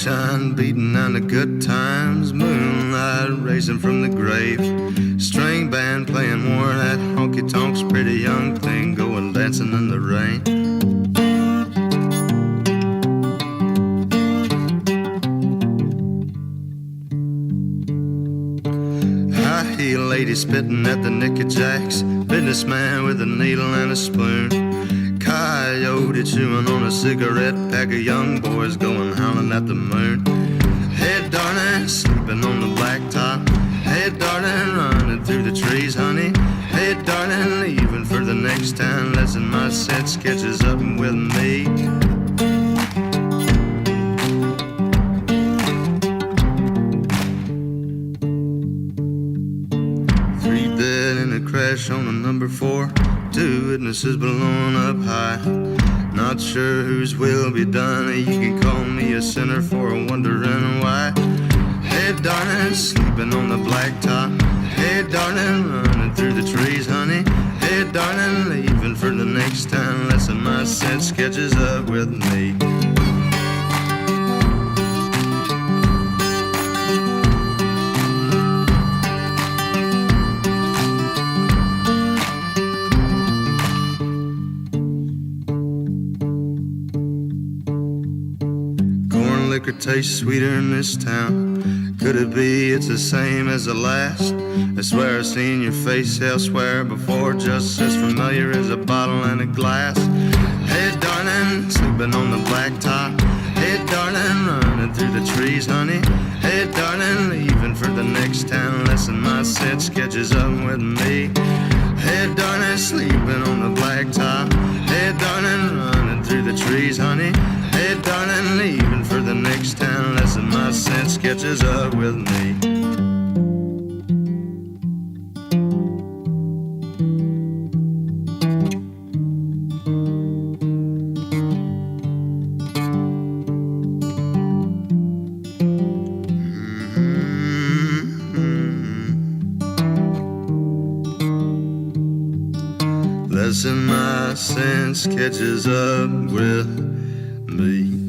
Sunshine beating on the good times, moonlight racing from the grave, string band playing more of that honky tonks, pretty young thing going dancing in the rain. High heel lady spitting at the Nicky Jacks, businessman with a needle and a spoon, coyote chewing on a cigarette pack of young boys going howling at the moon. Hey darling, sleeping on the blacktop. Hey darling, running through the trees, honey. Hey darling, leaving for the next town. Lesson my set sketches up with me. Three dead in a crash on the number 4. 2 witnesses blown up high. Not sure whose will be done. You can call me a sinner for wondering why. Hey darling, sleeping on the blacktop. Hey darling, running through the trees, honey. Hey darling, leaving for the next town. Lesson my set sketches up with me. Liquor tastes sweeter in this town. Could it be it's the same as the last? I swear I've seen your face elsewhere before, just as familiar as a bottle and a glass. Hey darling, sleeping on the blacktop. Hey darling, running through the trees, honey. Hey darling, leaving for the next town. Lesson my set sketches up with me. Hey darling, sleeping on the blacktop. Hey darling, running through the trees, honey. Hey darling, leaving for the next town. Lesson my set sketches up with me. Lesson my sense catches up with me.